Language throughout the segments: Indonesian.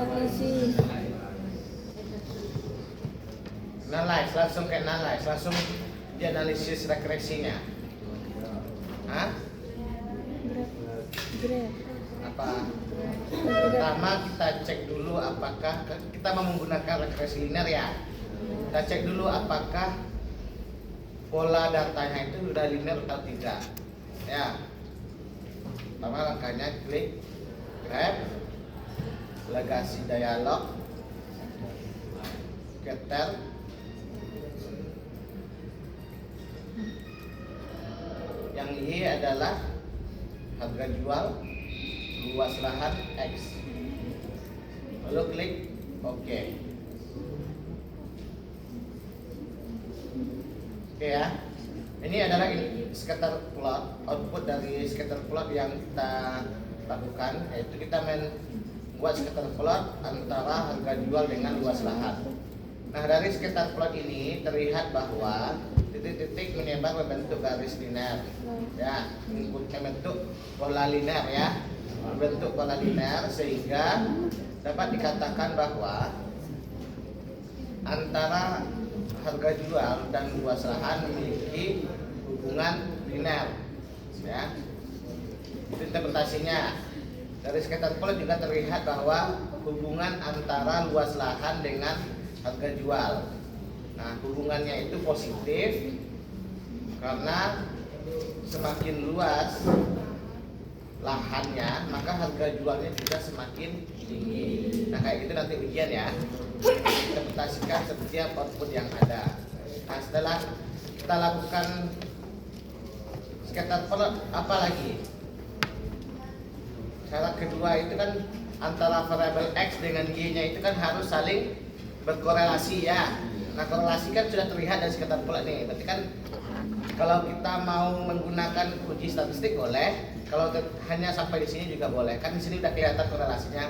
analisis. Analyze, langsung ke analyze, langsung dianalisis regresinya. Hah? Graph. Apa? Pertama kita cek dulu apakah kita mau menggunakan regresi linear ya. Kita cek dulu apakah pola datanya itu sudah linear atau tidak. Ya. Pertama langkahnya klik graph, legasi dialog, getter, yang Y adalah harga jual, luas lahan X, lalu klik OK. Oke ya, ini adalah scatter plot, output dari scatter plot yang kita lakukan, yaitu kita membuat scatter plot antara harga jual dengan luas lahan. Nah, dari scatter plot ini terlihat bahwa titik-titik menyebar membentuk garis linear, ya, membentuk pola linear ya, membentuk pola linear sehingga dapat dikatakan bahwa antara harga jual dan luas lahan memiliki hubungan linear, ya. Itu interpretasinya. Dari scatter plot juga terlihat bahwa hubungan antara luas lahan dengan harga jual. Nah, hubungannya itu positif karena semakin luas lahannya, maka harga jualnya juga semakin tinggi. Nah, kayak gitu nanti ujian ya. Interpretasikan setiap output yang ada. Nah, setelah kita lakukan scatter plot, apa lagi? Syarat kedua itu kan antara variabel X dengan Y-nya itu kan harus saling berkorelasi ya. Nah, korelasi kan sudah terlihat dari scatter plot nih. Berarti kan kalau kita mau menggunakan uji statistik boleh, kalau hanya sampai di sini juga boleh. Kan di sini udah kelihatan korelasinya.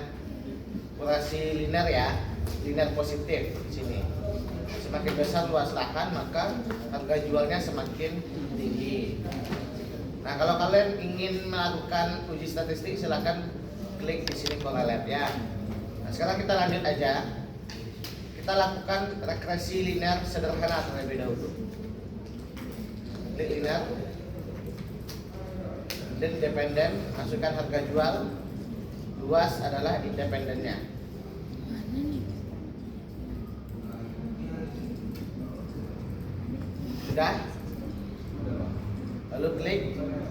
Korelasi linear ya, linear positif di sini. Semakin besar luas lahan, maka harga jualnya semakin tinggi. Nah, kalau kalian ingin melakukan uji statistik, silahkan klik di sini correlate ya. Nah, sekarang kita lanjut aja. Kita lakukan regresi linear sederhana terlebih dahulu. Klik linear, dan dependen, masukkan harga jual, luas adalah independennya. Sudah? Lalu klik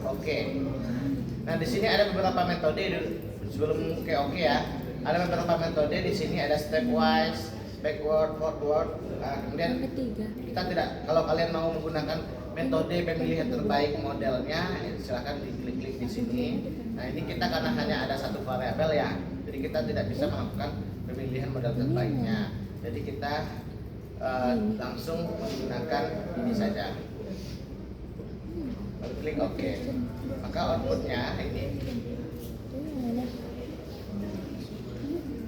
OK. Nah, di sini ada beberapa metode sebelum ke OK ya. Ada beberapa metode di sini, ada stepwise, backward, forward. Nah, kemudian kita tidak, kalau kalian mau menggunakan metode pemilihan terbaik modelnya, silahkan diklik-klik di sini. Nah, ini kita karena hanya ada satu variabel ya, jadi kita tidak bisa melakukan pemilihan model terbaiknya. Jadi kita langsung menggunakan ini saja. Lalu klik OK. Maka outputnya ini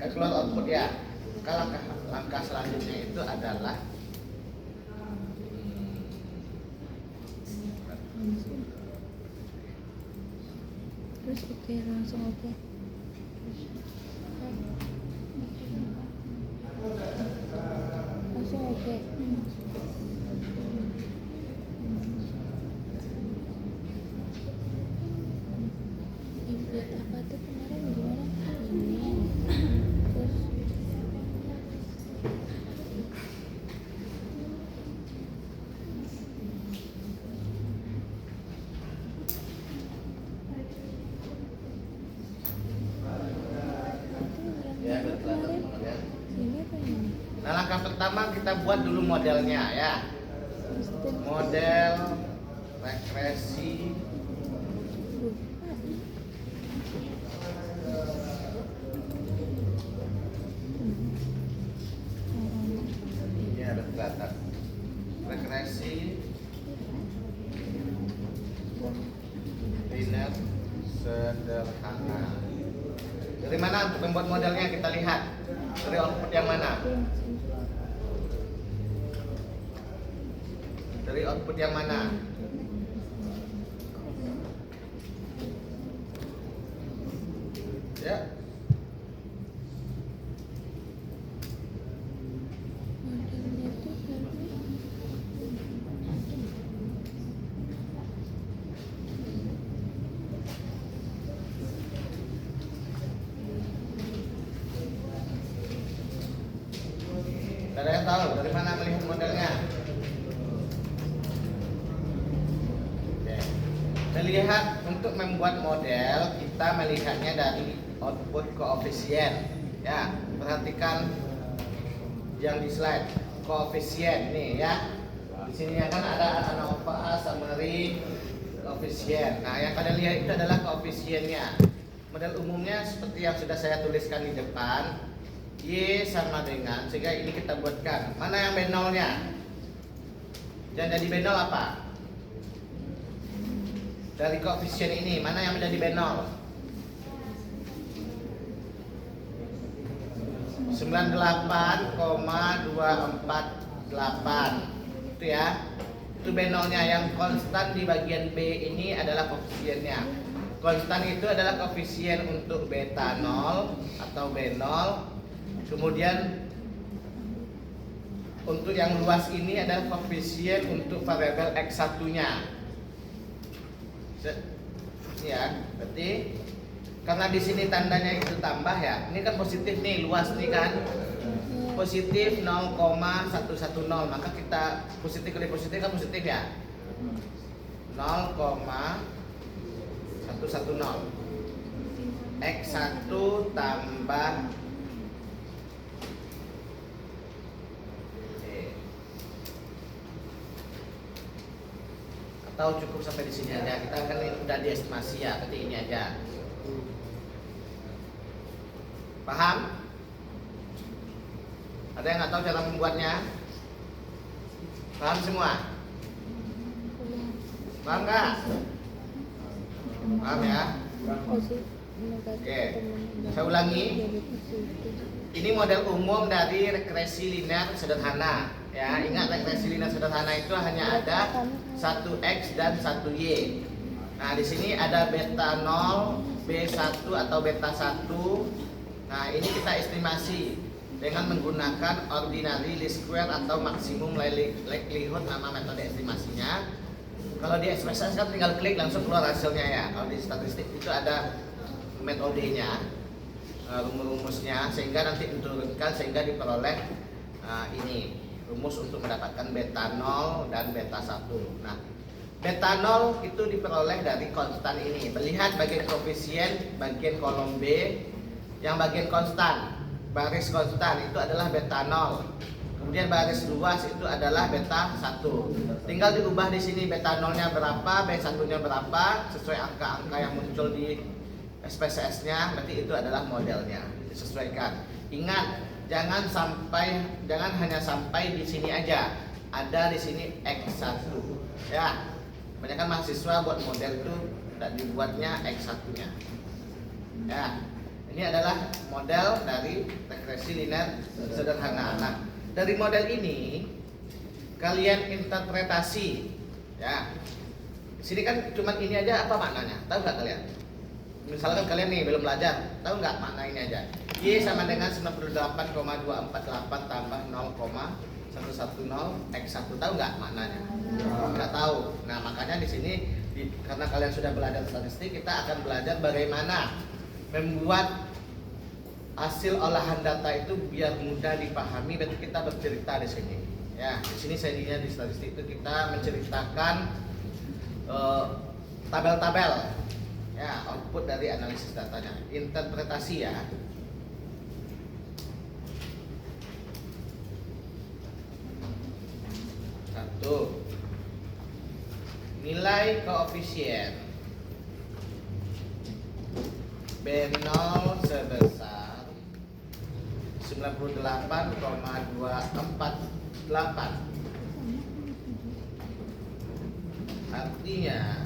keluar output ya. Maka langkah selanjutnya itu adalah terus oke, langsung oke. Langsung oke. Input apa tuh kemarin gimana? Ini terus nah, langkah pertama kita buat dulu modelnya ya. Model regresi ini ada kelihatan regresi linear sederhana. Dari mana untuk membuat modelnya? Kita lihat dari output yang mana. Dari output yang mana? Ya. tahu dari mana melihat modelnya? Oke. Melihat untuk membuat model kita melihatnya dari output koefisien. Ya, perhatikan yang di slide koefisien nih ya. Di sini kan ada ANOVA, summary, koefisien. Nah, yang kalian lihat itu adalah koefisiennya. Model umumnya seperti yang sudah saya tuliskan di depan. Y sama dengan, sehingga ini kita buatkan. Mana yang B0-nya? Dan jadi B0 apa? Dari koefisien ini, mana yang menjadi B0? 98,248. Itu ya, itu B0-nya. Yang konstan di bagian B ini adalah koefisiennya. Konstan itu adalah koefisien untuk beta 0 atau B0. Kemudian untuk yang luas ini adalah koefisien untuk variabel X1-nya. Ya, berarti karena di sini tandanya itu tambah ya. Ini kan positif nih, luas nih kan. Positif 0,110, maka kita positif kali positif kan positif ya. 0,110 X1 tambah atau cukup sampai di sini aja. Kita kan udah diestimasi ya, berarti ini aja. Paham? Ada yang nggak tahu cara membuatnya? Paham semua? Paham nggak? Paham ya? Oke, saya ulangi. Ini model umum dari regresi linear sederhana. Ya, ingat regresi linear sederhana itu hanya ada 1x dan 1y. Nah, di sini ada beta 0, B1 atau beta 1. Nah, ini kita estimasi dengan menggunakan ordinary least square atau maksimum likelihood, nama metode estimasinya. Kalau di SPSS kan tinggal klik langsung keluar hasilnya ya. Kalau di statistik itu ada metodenya, rumus-rumusnya, sehingga nanti diturunkan sehingga diperoleh ini rumus untuk mendapatkan beta 0 dan beta 1. Nah, beta 0 itu diperoleh dari konstan ini. Melihat bagian koefisien, bagian kolom B, yang bagian konstan, baris konstan itu adalah beta 0. Kemudian baris luas itu adalah beta 1. Tinggal diubah di sini beta 0-nya berapa, B1-nya berapa, sesuai angka-angka yang muncul di SPSS-nya, berarti itu adalah modelnya. Disesuaikan. Ingat, jangan hanya sampai di sini aja. Ada di sini X1. Ya. Kebanyakan mahasiswa buat model itu tidak dibuatnya X1-nya. Ya. Ini adalah model dari regresi linear sederhana. Nah, dari model ini kalian interpretasi, ya. Di sini kan cuma ini aja, apa maknanya? Tahu nggak kalian? Misalkan kalian nih belum belajar, tahu nggak makna ini aja? Y sama dengan 98,248 tambah 0,110 X1. Tahu nggak maknanya? Nggak tahu. Nah, makanya di sini karena kalian sudah belajar statistik, kita akan belajar bagaimana membuat hasil olahan data itu biar mudah dipahami. Dan kita bercerita di sini. Ya, di sini saya di statistik itu kita menceritakan tabel-tabel, ya, output dari analisis datanya, interpretasi ya. Satu, nilai koefisien B0 sebesar 98,248. Artinya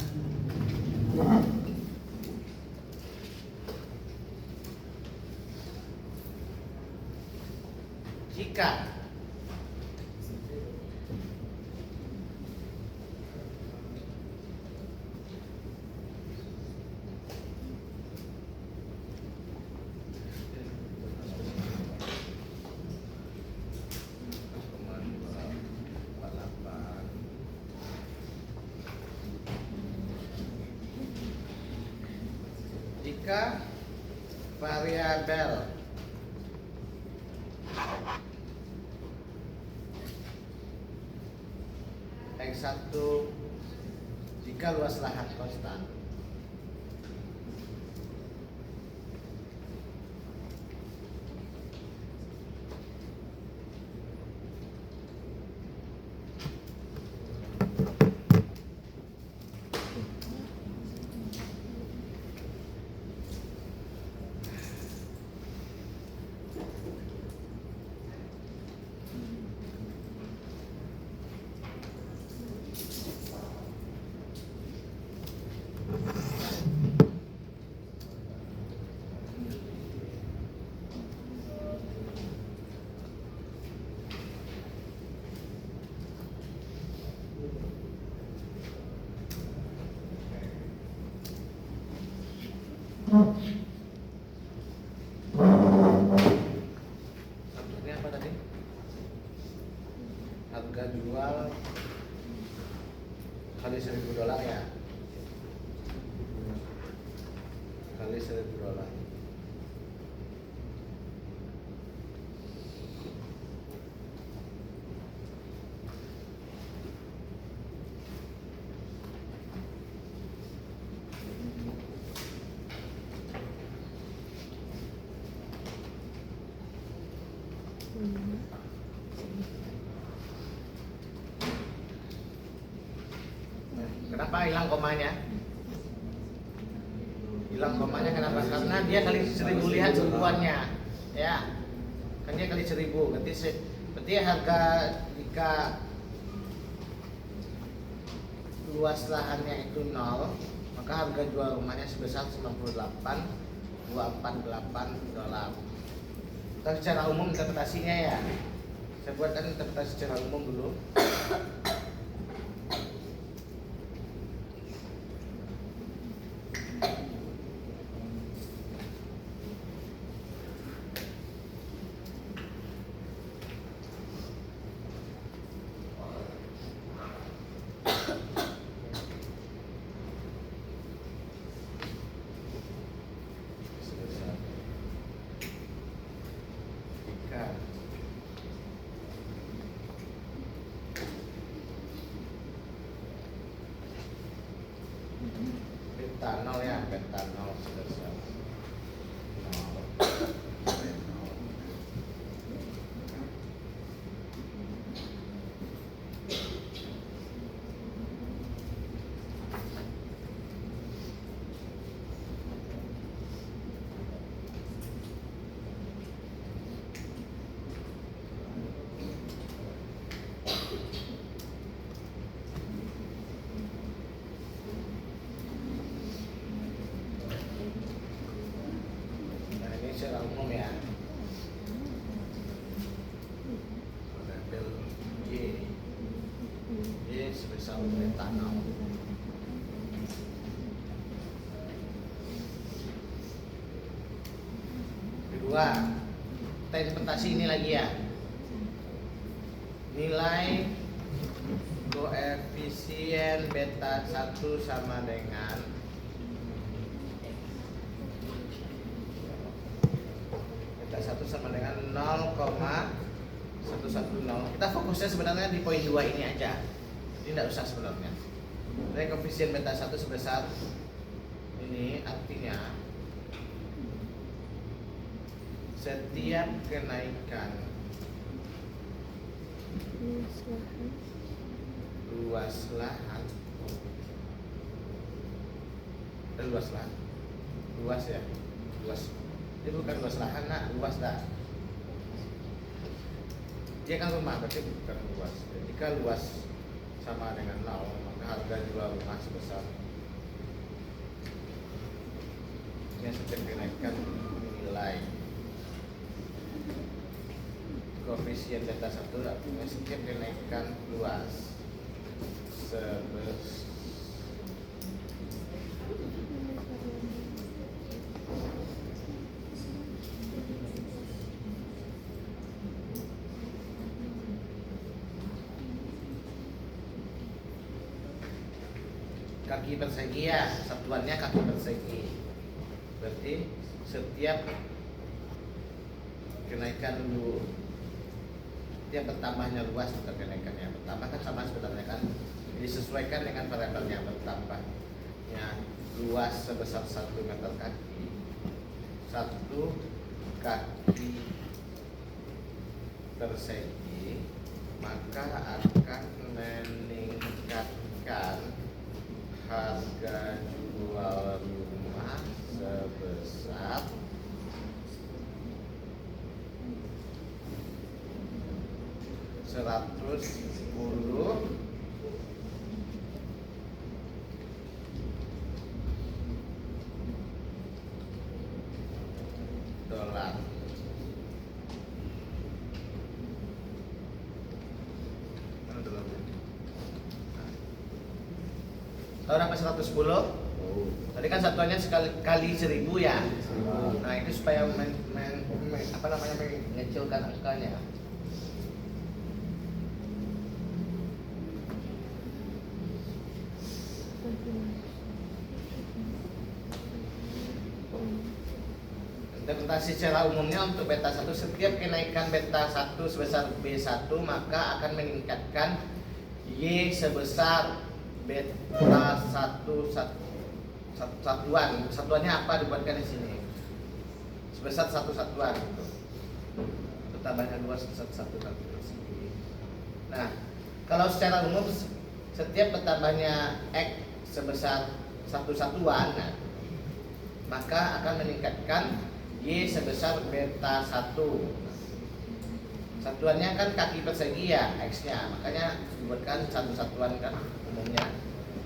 jika variabel X1 jika luas lahan konstan. Contohnya apa tadi? Harga jual kali $1.000 ya, kali $1.000. Kenapa hilang komanya? Hilang komanya kenapa? Karena dia kali 1.000, lihat seribuannya, ya. Kan dia kali 1.000, berarti harga jika luas lahannya itu 0, maka harga jual rumahnya sebesar $98.248. Kita secara umum interpretasinya ya. Saya buatkan interpretasi secara umum dulu. Beta 0 ya, beta 0 sebesar 0. Secara umum ya, label Y sebesar beta 0. Kedua, kita interpretasi ini lagi ya, nilai koefisien beta 1 sama dengan beta 1 sama dengan 0,110. Kita fokusnya sebenarnya di poin 2 ini aja, ini tidak usah sebenarnya. Nilai koefisien beta 1 sebesar ini artinya setiap kenaikan luas lahan luas ya, luas. Ini bukan luas lahan, nah, luas dah. Dia kan rumah, berarti bukan luas. Jika luas sama dengan 0, maka harga jual rumah sebesar ini setiap kenaikan nilai koefisien beta 1 artinya setiap kenaikan luas kaki persegi ya, satuannya kaki persegi. Berarti setiap kenaikan setiap bertambahnya luas, bukan kenaikannya bertambah kan sama sebenarnya kan, disesuaikan dengan variabelnya bertambahnya luas sebesar 1 meter kaki, 1 kaki persegi, maka akan meningkatkan harga jual rumah sebesar 110 dolar. Mana dolarnya? Tahu berapa 110? Tadi kan satuannya sekali kali 1000 ya. Nah itu supaya mengecilkan angkanya. Interpretasi secara umumnya untuk beta 1, setiap kenaikan beta 1 sebesar B1 maka akan meningkatkan Y sebesar beta 1 satuan. Satuannya apa dibuatkan di sini? Sebesar 1 satuan gitu. Itu tambahnya 2 sebesar 1 kali persegi. Nah, kalau secara umum setiap bertambahnya X sebesar 1 satuan, nah, maka akan meningkatkan Y sebesar beta 1. Satuannya kan kaki persegi ya, X-nya. Makanya dibuatkan 1 satuan kan umumnya.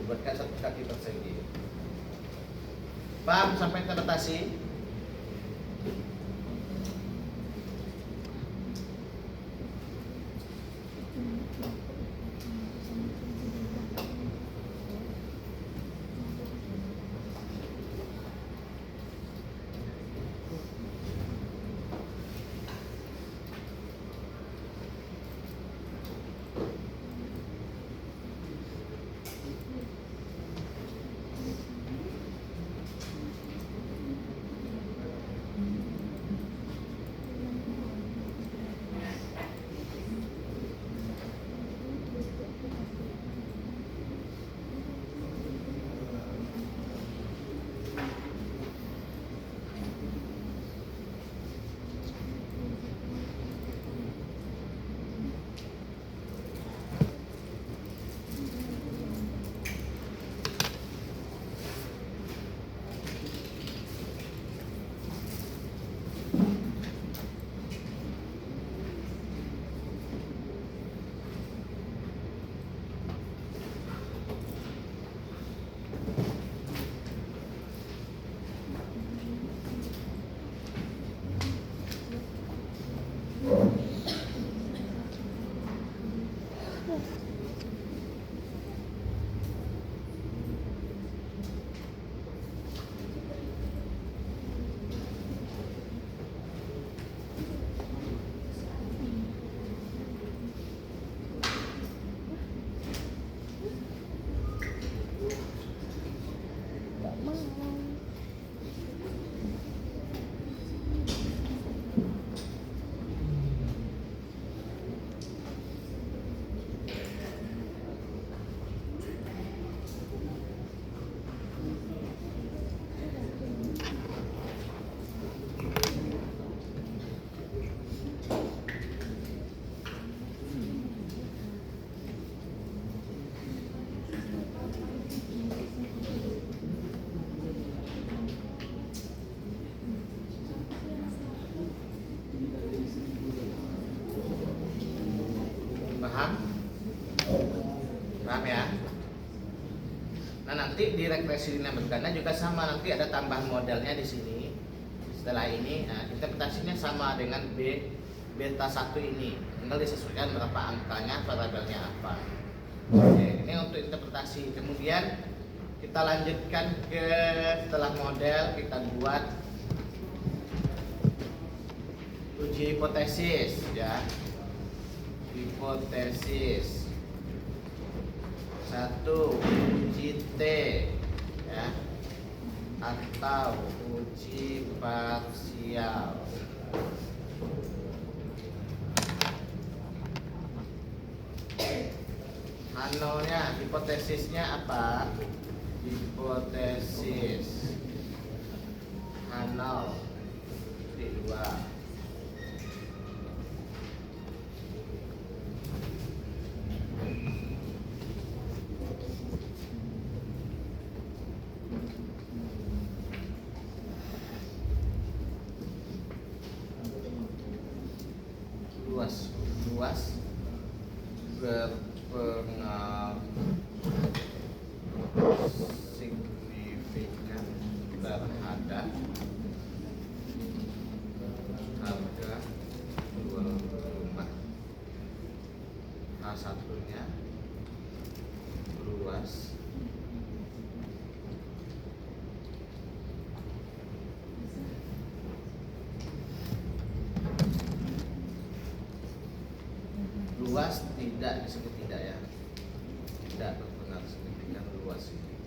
Dibuatkan 1 kaki persegi. Paham sampai interpretasi? Paham ya? Nah nanti di regresi linear berganda juga sama, nanti ada tambahan modelnya di sini. Setelah ini, nah, interpretasinya sama dengan beta 1 ini. Tinggal disesuaikan berapa angkanya, variabelnya apa. Oke, ini untuk interpretasi. Kemudian kita lanjutkan ke setelah model kita buat uji hipotesis ya. Hipotesis 1 uji T ya, atau uji parsial. H0-nya, hipotesisnya apa? Hipotesis H0 titik 2. Luas berpengaruh signifikan terhadap harga jual rumah. H1-nya luas tidak disebut tidak ya, tidak berpengaruh signifikan luas ini.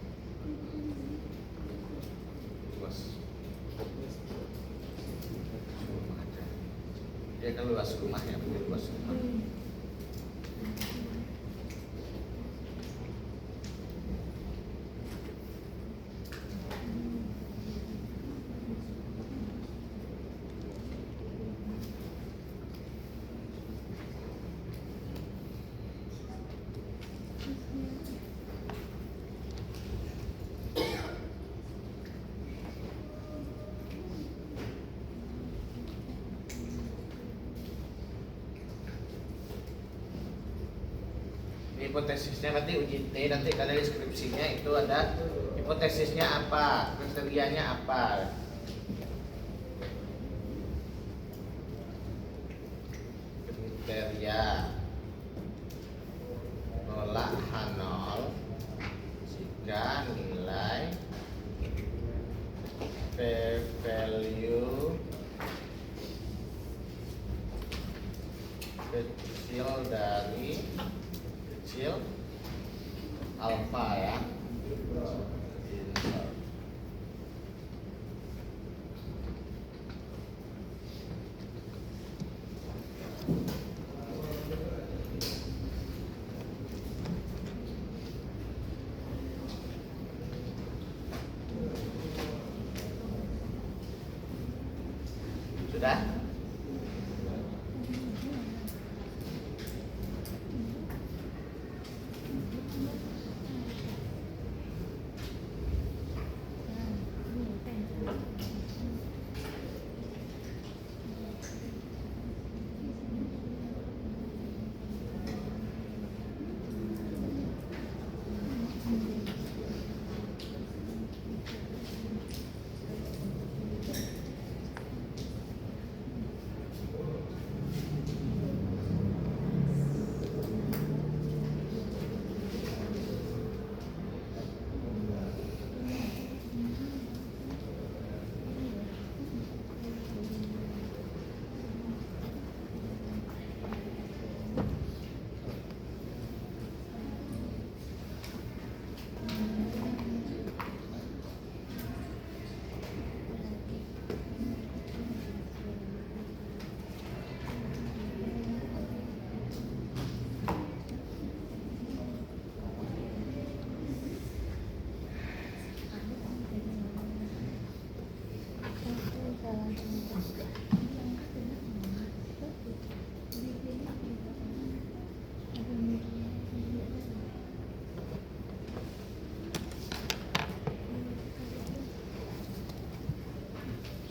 Luas rumah aja, dia kan luas rumahnya, bukan luas rumah. Hipotesisnya nanti uji T, nanti kalian deskripsinya itu ada hipotesisnya apa, kriterianya apa. Kriteria tolak H0 jika nilai p-value kecil dari alfa ya. Sudah?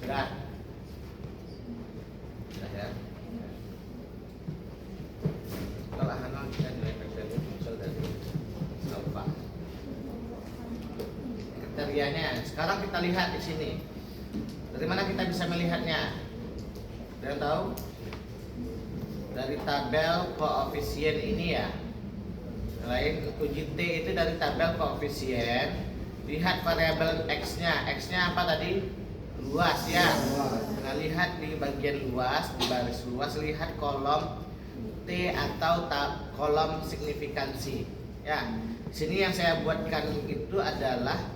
Sudah? Sudah ya? Setelah H0 kita nilai p-value muncul dari alfa. Kriterianya, sekarang kita lihat di sini. Dari mana kita bisa melihatnya? Ada yang tahu? Dari tabel koefisien ini ya. Selain uji T itu dari tabel koefisien. Lihat variabel X-nya. X-nya apa tadi? Luas ya. Nah, lihat di bagian luas, di baris luas, lihat kolom T atau kolom signifikansi. Ya, sini yang saya buatkan itu adalah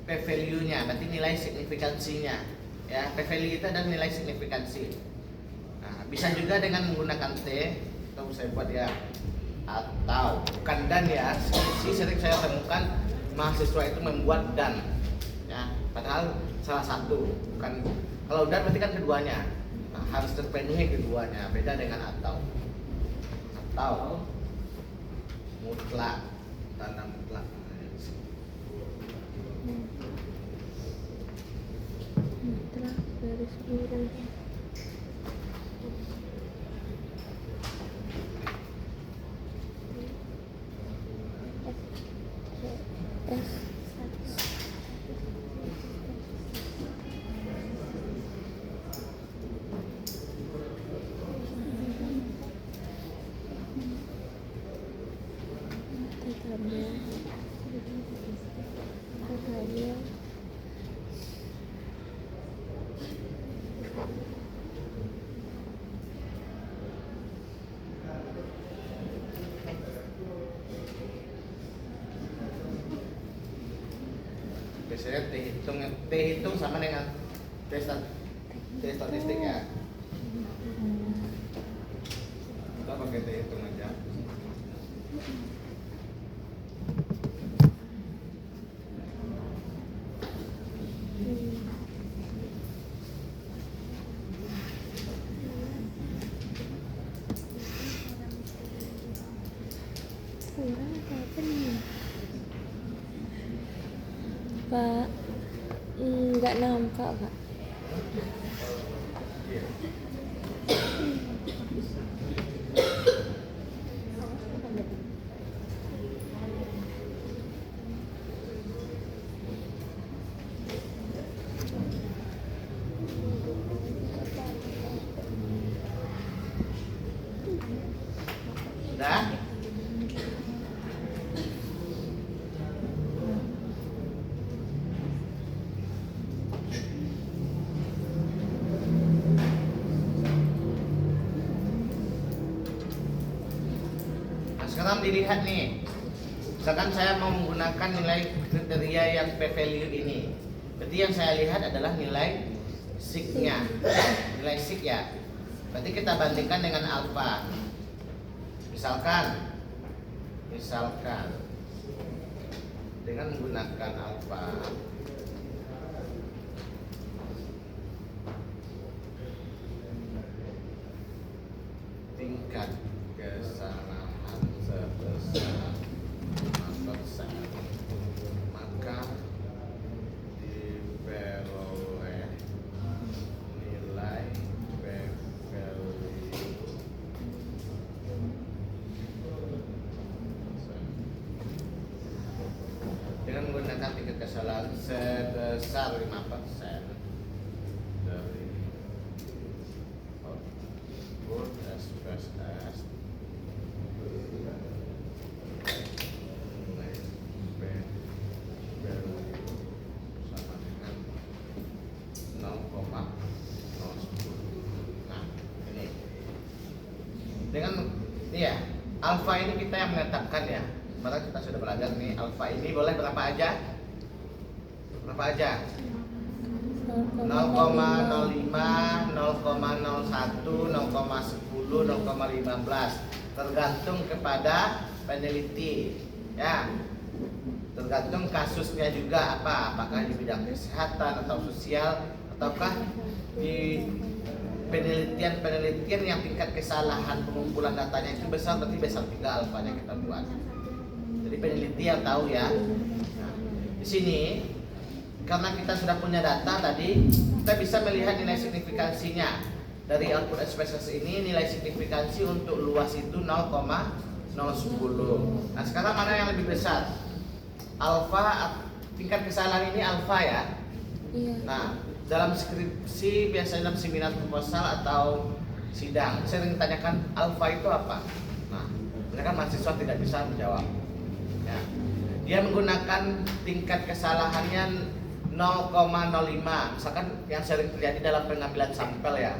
p-value-nya, berarti nilai signifikansinya. Ya, p-value itu adalah nilai signifikansi. Nah, bisa juga dengan menggunakan T, atau saya buat ya atau bukan dan ya. Sering saya temukan mahasiswa itu membuat dan ya, padahal salah satu bukan. Kalau dan berarti kan keduanya. Nah, harus terpenuhi keduanya. Beda dengan atau mutlak, tanda mutlak. mutlak garis biru. Tabel. Biasanya T hitung sama dengan T statistik ya. Kita pakai T hitung aja. Kurang apa nih? Pak, nggak nampak Pak. Sudah? Nah, sekarang dilihat nih. Misalkan saya mau menggunakan nilai kriteria yang p-value ini. Berarti yang saya lihat adalah nilai sig-nya. Nilai sig ya. Berarti kita bandingkan dengan alfa. Misalkan dengan menggunakan alfa, tingkat kesalahan sebesar 5%, maka diperoleh nilai p-value dengan menggunakan tingkat kesalahan sebesar 5% dari output SPSS nilai p-value sama dengan 0,010. Nah, ini dengan ya alfa ini kita yang menetapkan ya. Maka kita sudah belajar nih alfa ini boleh berapa aja? Berapa aja? 0,05, 0,01, 0,10, 0,15 tergantung kepada peneliti ya. Tergantung kasusnya juga apa, apakah di bidang kesehatan atau sosial ataukah di penelitian yang tingkat kesalahan pengumpulan datanya itu besar, berarti besar 3 alfanya kita buat. Jadi peneliti yang tahu ya. Nah, di sini karena kita sudah punya data tadi, kita bisa melihat nilai signifikansinya. Dari output SPSS ini nilai signifikansi untuk luas itu 0,010. Nah, sekarang mana yang lebih besar? Alfa, tingkat kesalahan ini alfa ya. Iya. Nah, dalam skripsi biasanya dalam seminar proposal atau sidang sering ditanyakan alfa itu apa? Nah, mereka mahasiswa tidak bisa menjawab. Ya. Dia menggunakan tingkat kesalahannya 0,05. Misalkan yang sering terjadi dalam pengambilan sampel ya,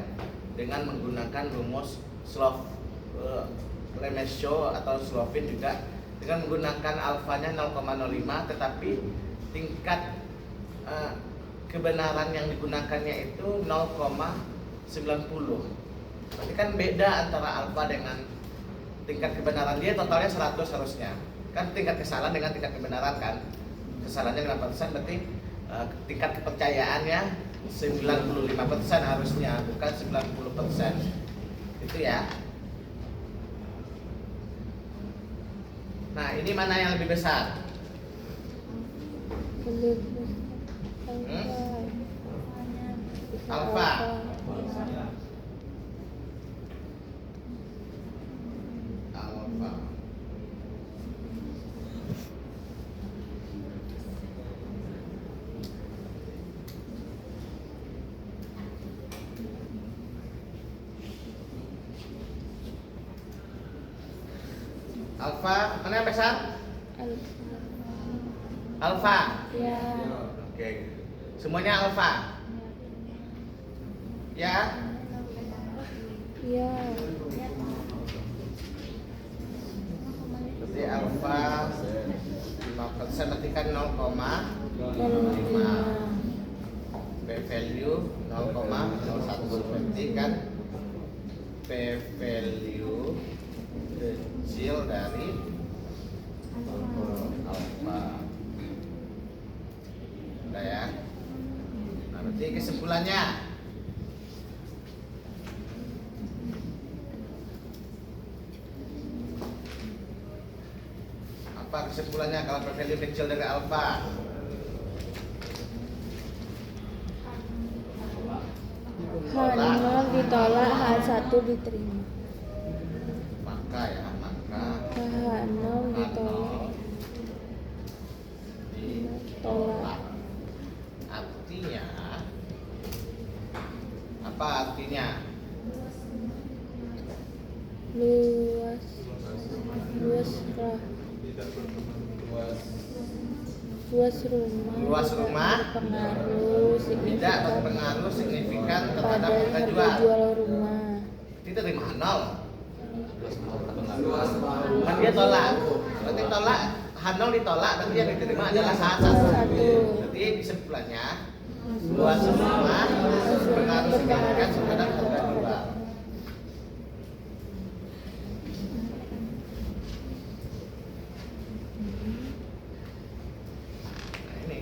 dengan menggunakan rumus Lemeshow atau Slovin juga dengan menggunakan alfanya 0,05, tetapi tingkat kebenaran yang digunakannya itu 0,90. Berarti kan beda antara alfa dengan tingkat kebenaran dia totalnya 100 harusnya. Kan tingkat kesalahan dengan tingkat kebenaran kan. Kesalahannya 8% berarti tingkat kepercayaannya 95% harusnya, bukan 90%. Itu ya. Nah, ini mana yang lebih besar? Alfa. Alfa. Alfa, mana yang besar? Alfa. Ya. Oke. Semuanya alfa. Ya. Ya. Berarti alfa 5% berarti kan 0,5. P value 0,01 berarti kan P value kecil dari alfa. Udah ya. Nah, berarti kesimpulannya apa kesimpulannya kalau P value kecil dari alfa? H0 ditolak, H1 diterima. Maka ya, maka H0 ditolak. ditolak. Artinya apa artinya? Luas lah. Luas rumah Tidak berpengaruh signifikan terhadap pada harga harga jual. jual rumah. Tidak terima nol. Kan dia tolak. Berarti tolak H0 ditolak, berarti yang diterima adalah H1. Berarti kesimpulannya luas rumah berpengaruh signifikan terhadap harga jual. Nah, ini.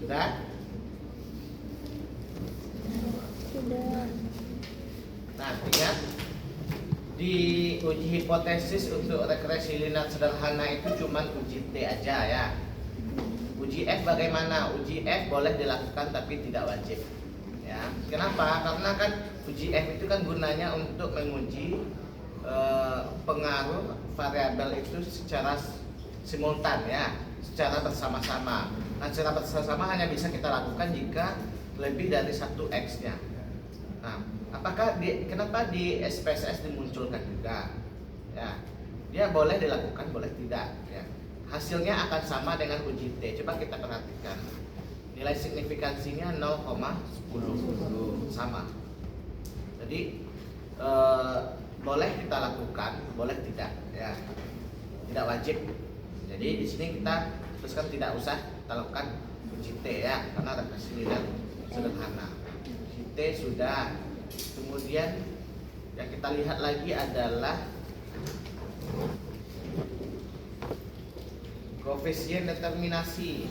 Sudah? Sudah. Nah, ingat di uji hipotesis untuk regresi linear sederhana itu cuma uji T aja ya. Uji F bagaimana? Uji F boleh dilakukan tapi tidak wajib. Ya. Kenapa? Karena kan uji F itu kan gunanya untuk menguji pengaruh variabel itu secara simultan ya, secara bersama-sama. Nah, secara bersama-sama hanya bisa kita lakukan jika lebih dari satu X-nya. Nah, apakah kenapa di SPSS dimunculkan juga? Ya, dia boleh dilakukan, boleh tidak. Ya. hasilnya akan sama dengan uji T. Coba kita perhatikan. Nilai signifikansinya 0,10 sama. Jadi boleh kita lakukan, boleh tidak ya. Tidak wajib. Jadi di sini kita teruskan tidak usah kita lakukan uji T ya, karena ada nilai sederhana. Uji T sudah. Kemudian yang kita lihat lagi adalah koefisien determinasi.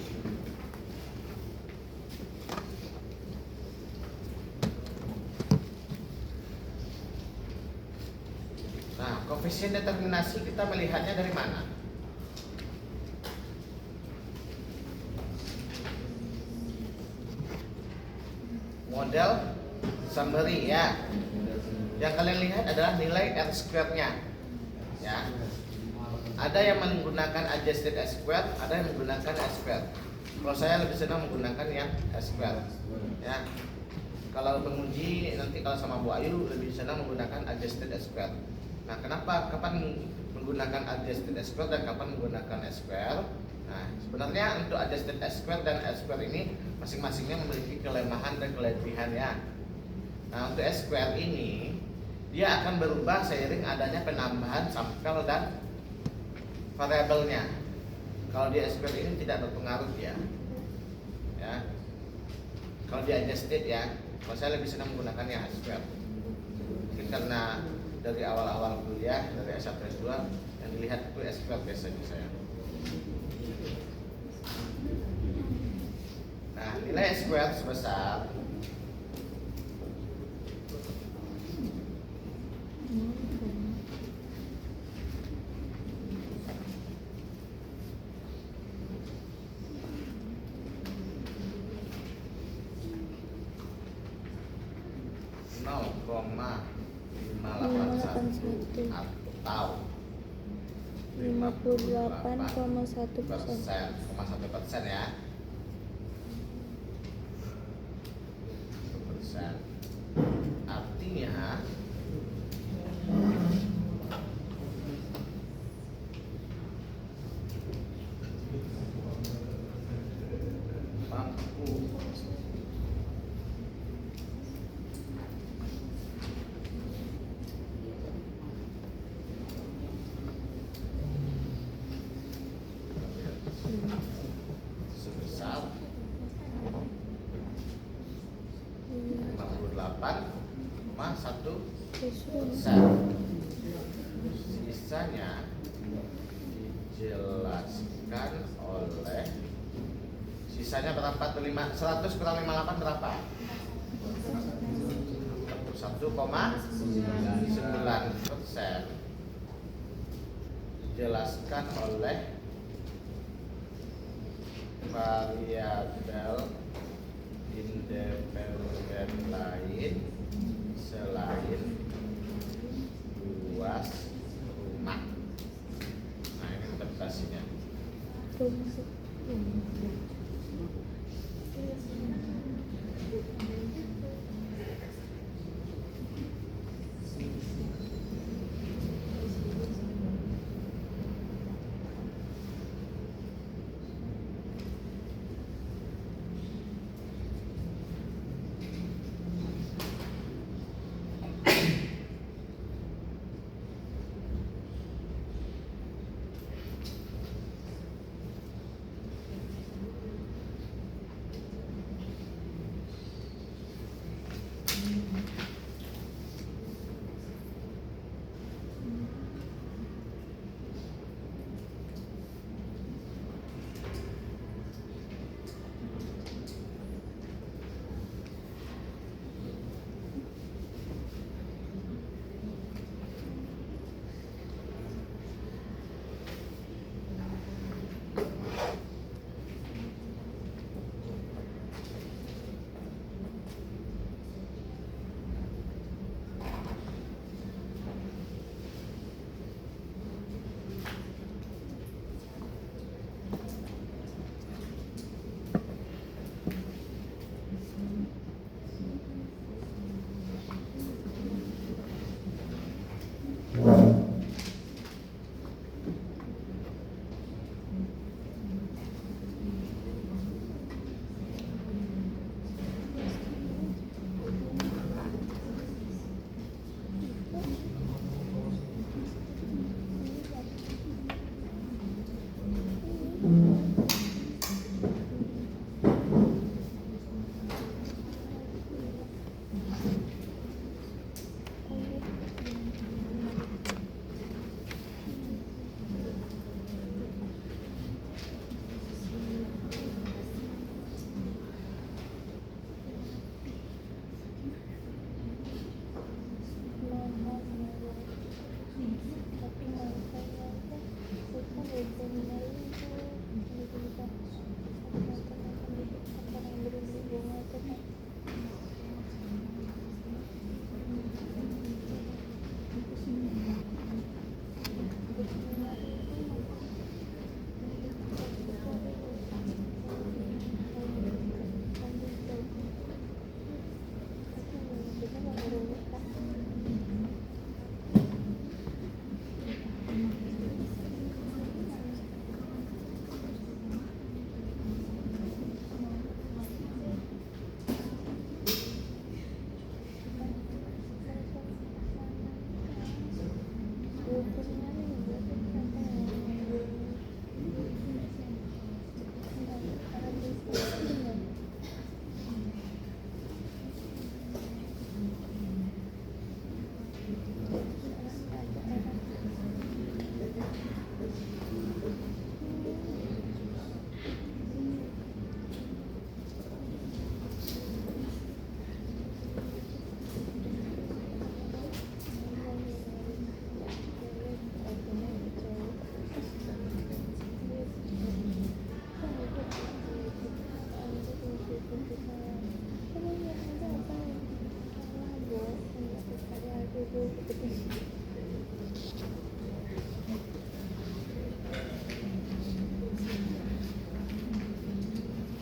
Nah, koefisien determinasi kita melihatnya dari mana? Model summary ya. Yang kalian lihat adalah nilai R square-nya. Ya. Ada yang menggunakan adjusted S square, ada yang menggunakan S square. Kalau saya lebih senang menggunakan yang S square. Ya. Kalau menguji nanti kalau sama Bu Ayu lebih senang menggunakan adjusted S square. Nah, kapan menggunakan adjusted S square dan kapan menggunakan S square? Nah, sebenarnya untuk adjusted S square dan S square ini masing-masingnya memiliki kelemahan dan kelebihan ya. Nah, untuk S square ini dia akan berubah seiring adanya penambahan sampel dan variabelnya. Kalau di S square ini tidak berpengaruh ya. Ya. Kalau di adjusted ya, kalau saya lebih senang menggunakan yang S square. Mungkin karena dari awal-awal kuliah dari S1 S2 yang dilihat itu S square biasanya saya. Nah, nilai S square sebesar 0,581 atau 58,1% ya. 1%. Artinya mampu sebesar 58,1%. Sisanya dijelaskan oleh berapa? 100 kurang 58 berapa? 1,9%. Dijelaskan oleh variabel independen lain selain luas rumah. Nah, ini interpretasinya.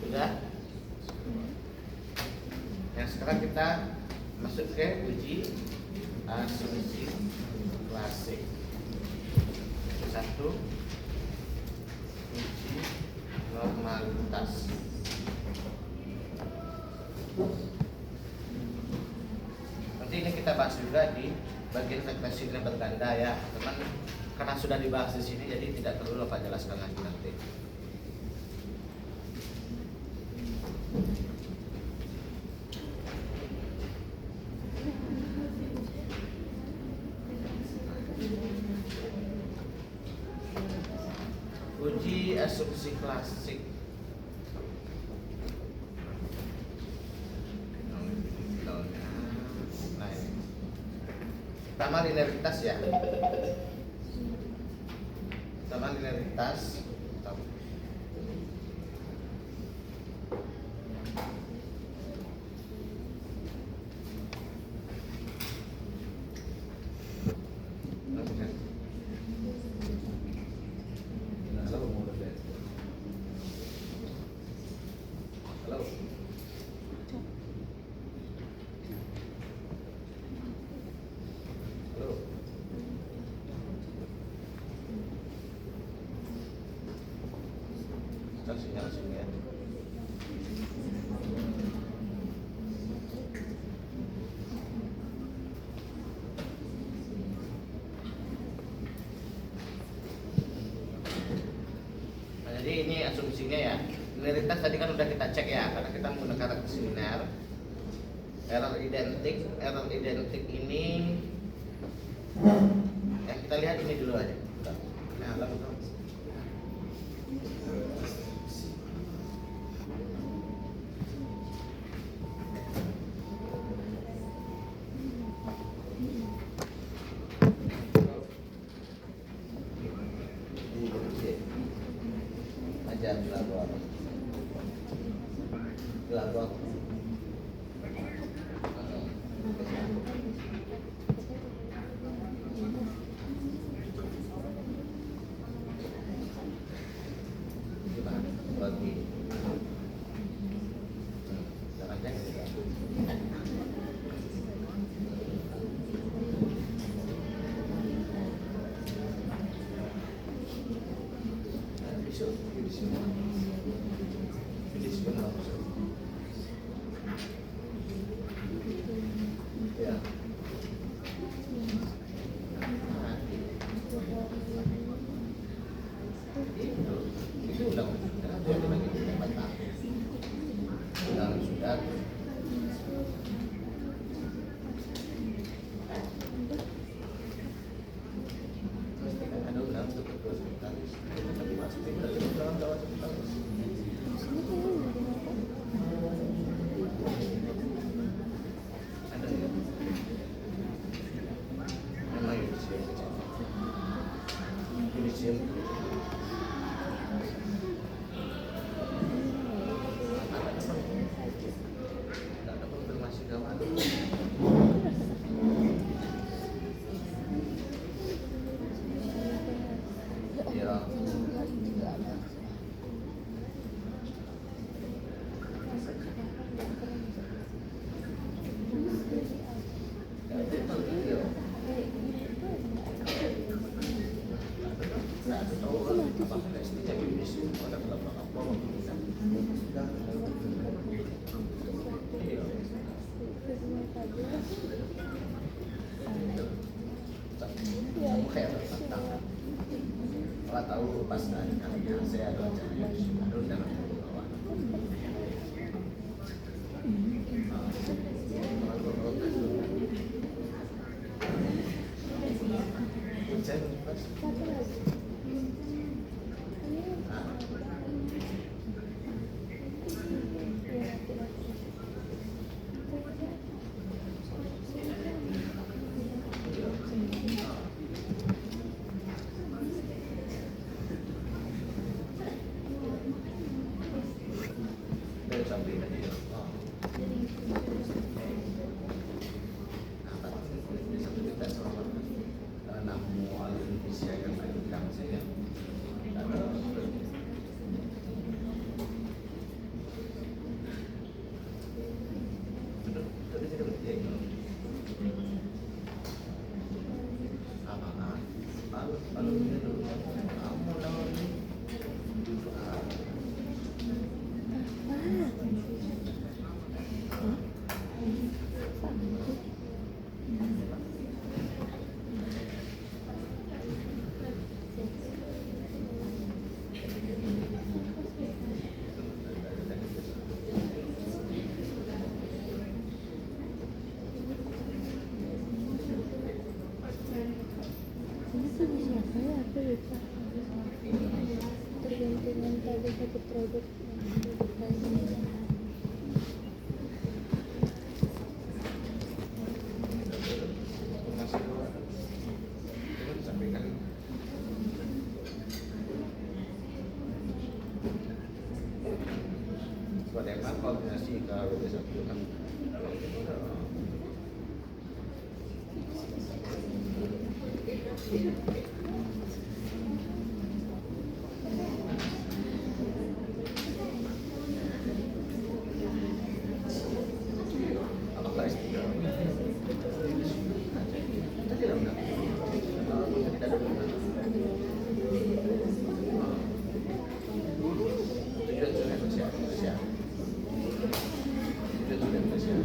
Sudah? Yang sekarang kita masuk ke uji asumsi klasik. Satu, uji normalitas. Nanti ini kita bahas juga di bagian frekuensi nilai berganda ya, teman. Karena sudah dibahas di sini, jadi tidak perlu Pak jelaskan lagi nanti. Uji asumsi klasik. Nah, ini. Pertama linearitas ya. Pertama linearitas. Sinyal sini ya. Nah, jadi ini asumsinya ya. Linearitas tadi kan udah kita cek ya, karena kita menggunakan regresi linear. Error identik ini ya, kita lihat ini dulu aja. Nah, langsung. khair tentang kalau tahu pas kalinya saya ada acara ada undangan dari bawah. Hujan pas. Satu lagi. Dari samping tadi ya. Kita selama namu Indonesia yang lain saya. Ini punya siapa ya? Aku lupa. Tergantungan tadi satu produk yang dikasih. Bagaimana koordinasi ke WB1 kan? Apakah S3? Kita tidak undang. Kita ada undang. Tujuan Indonesia. Tujuan Indonesia.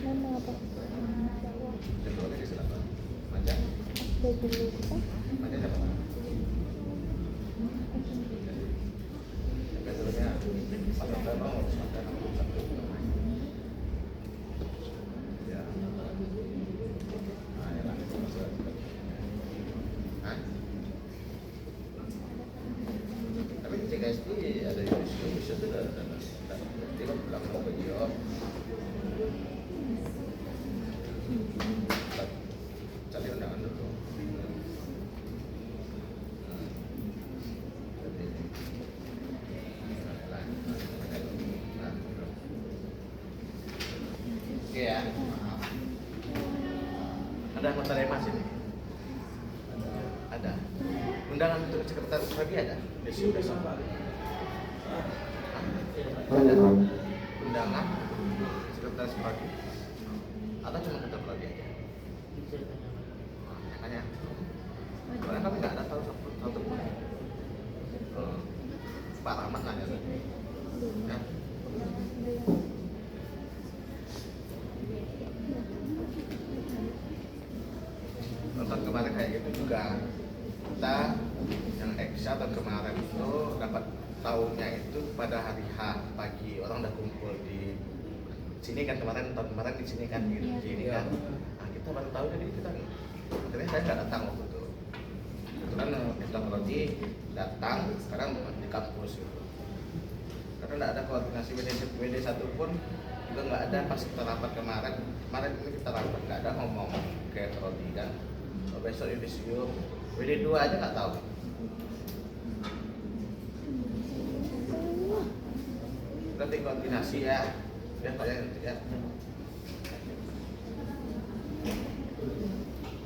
Nama apa? Aku belum lupa. Tapi CKSD ada Indonesia itu ada dia bilang mau beliau cari undangan dulu. Oke ya. Ada anggota Remas ini? Ada. Undangan untuk sekretaris Fabi ada? Sudah sampai. Ada undangan sekretaris prodi? Atau cuma kita prodi aja? Makanya, soalnya kami nggak ada tahu satu pun. Pak Rahmat nanya tuh. Ya. Nonton kemarin kayak gitu juga. Kita yang Eksya tahun kemarin itu dapat tahunya itu pada hari H pagi, orang udah kumpul di sini kan, tahun kemarin di sini kan, di sini kan. Nah, kita baru tahu, jadi kita akhirnya saya nggak datang waktu itu. Kebetulan kita prodi datang sekarang di kampus gitu. Karena nggak ada koordinasi WD 1 pun juga nggak ada pas kita rapat kemarin ini kita rapat nggak ada ngomong kayak prodi kan. Besok yudisium WD 2 aja nggak tahu. Berarti koordinasi ya Pak ya nanti ya.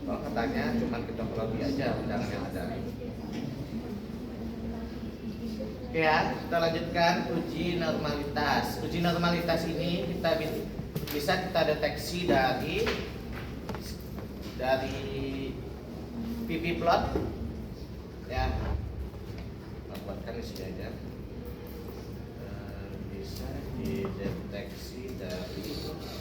Kalau katanya cuma kita prodi aja undangan yang ada. Oke ya, kita lanjutkan uji normalitas. Uji normalitas ini kita bisa kita deteksi dari PP plot ya. Kita buatkan di sini aja. Bisa dideteksi dari PP plot.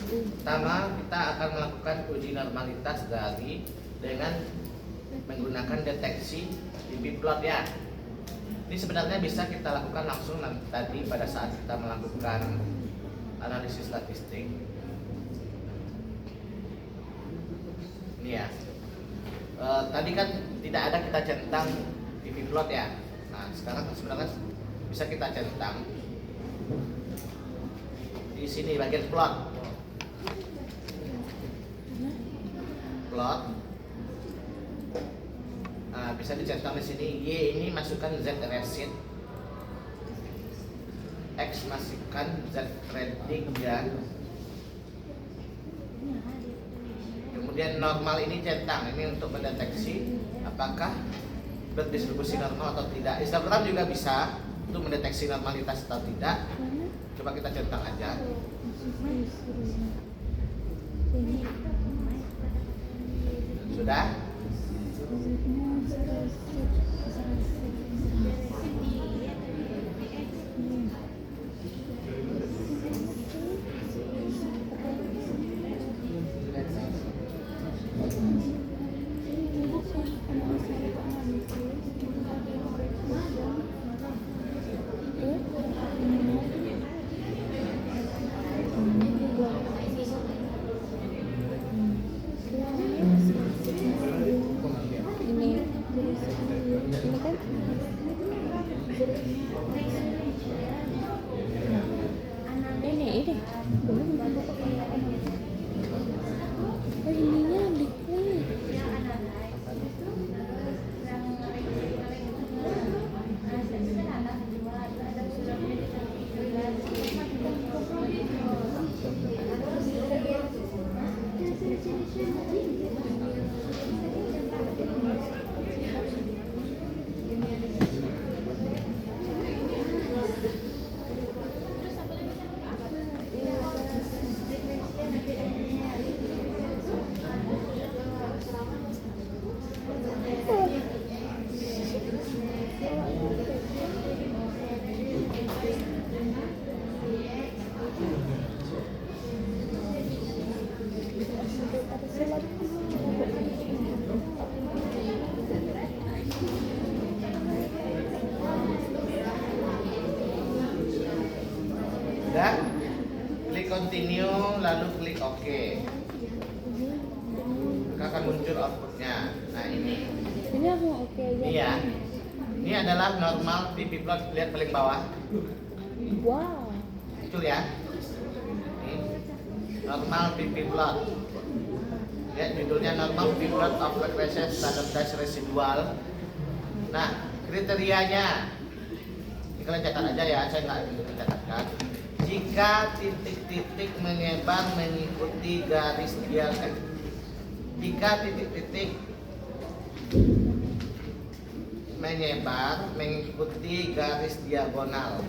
Pertama, kita akan melakukan uji normalitas dengan menggunakan deteksi PP plot ya. Ini sebenarnya bisa kita lakukan langsung tadi pada saat kita melakukan analisis statistik. Ini ya. Tadi kan tidak ada kita centang PP plot ya. Nah, sekarang sebenarnya bisa kita centang di sini bagian plot. Nah, bisa dicentang di sini. Y ini masukkan Z resid, X masukkan Z predict ya. Kemudian normal ini centang, ini untuk mendeteksi apakah berdistribusi normal atau tidak. Histogram juga bisa untuk mendeteksi normalitas atau tidak. Coba kita centang aja. Sudah? Udah? Klik continue lalu klik OK. Maka akan muncul outputnya. Nah ini. Ini aku oke aja. Ini ya. Ini adalah normal PP plot, lihat paling bawah. Wow. Muncul ya. Ini normal PP plot. Lihat judulnya normal PP plot of regression standardized residual. Nah, kriterianya ini kalian catat aja ya, saya nggak mencatatkan. Jika titik-titik menyebar mengikuti garis diagonal, jika titik-titik menyebar mengikuti garis diagonal,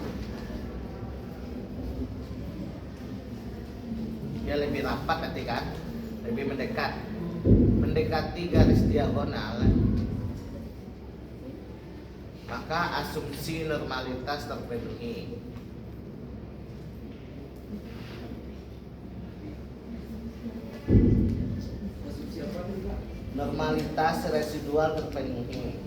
dia lebih rapat nanti kan, lebih mendekati garis diagonal, maka asumsi normalitas terpenuhi. Normalitas residual terpenuhi.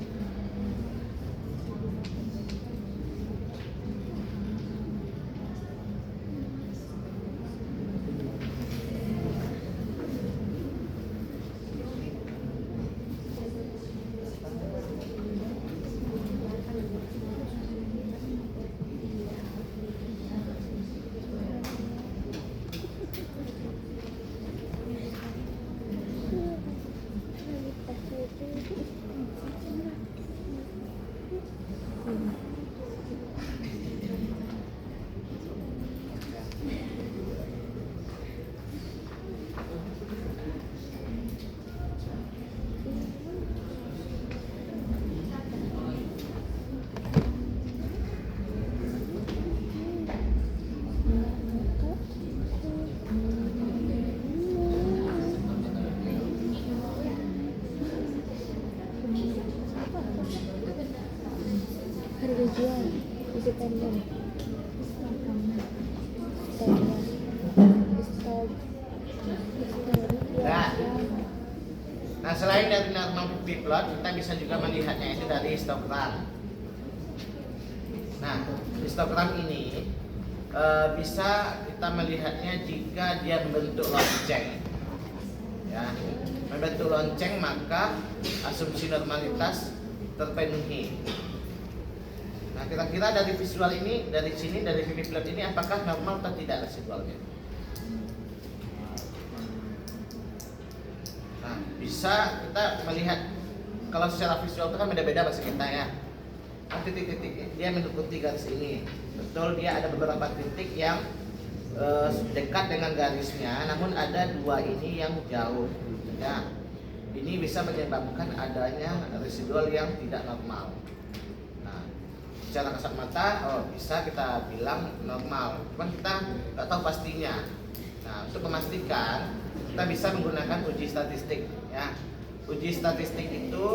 Harga jual independen. Nah, selain dari normal PP plot, kita bisa juga melihatnya itu dari histogram. Nah, histogram ini bisa kita melihatnya jika dia membentuk lonceng. Ya, membentuk lonceng maka asumsi normalitas terpenuhi. Nah, kira-kira dari visual ini, dari sini, dari PP plot ini, apakah normal atau tidak residualnya? Nah, bisa kita melihat kalau secara visual itu kan beda-beda bahasa kita ya. Nah, titik-titik dia mengikuti garis ini. Betul, dia ada beberapa titik yang dekat dengan garisnya, namun ada dua ini yang jauh. Ya, ini bisa menyebabkan adanya residual yang tidak normal. Nah, secara kasat mata, bisa kita bilang normal, cuman kita nggak tahu pastinya. Nah, untuk memastikan kita bisa menggunakan uji statistik ya. Uji statistik itu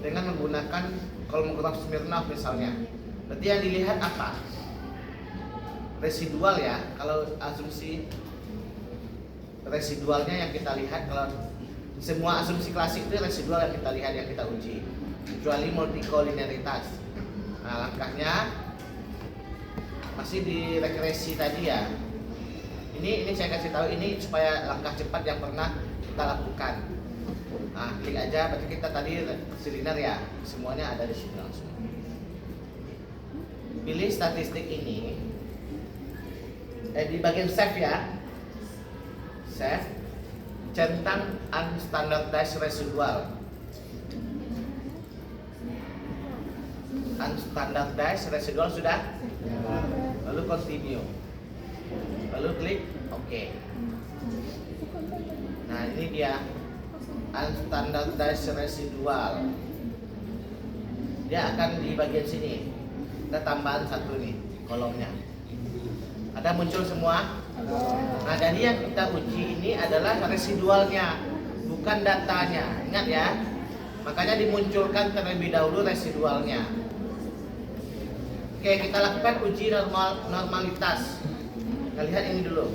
dengan menggunakan kolmograf Smirnov misalnya. Berarti yang dilihat apa? Residual ya. Kalau asumsi residualnya yang kita lihat, kalau semua asumsi klasik itu residual yang kita lihat, yang kita uji, kecuali multikolinearitas. Nah, langkahnya masih di regresi tadi ya. Ini saya kasih tahu ini supaya langkah cepat yang pernah kita lakukan. Nah, klik aja, berarti kita tadi silinder ya, semuanya ada di sini langsung. Pilih statistik ini, di bagian save ya, save, centang unstandardized residual. Unstandardized residual sudah, lalu continue. Lalu klik OK. Nah, ini dia unstandardized residual. Dia akan di bagian sini. Kita tambahan satu nih kolomnya. Ada muncul semua? Nah, jadi yang kita uji ini adalah residualnya, bukan datanya. Ingat ya. Makanya dimunculkan terlebih dahulu residualnya. Oke, kita lakukan uji normalitas. Kita lihat ini dulu.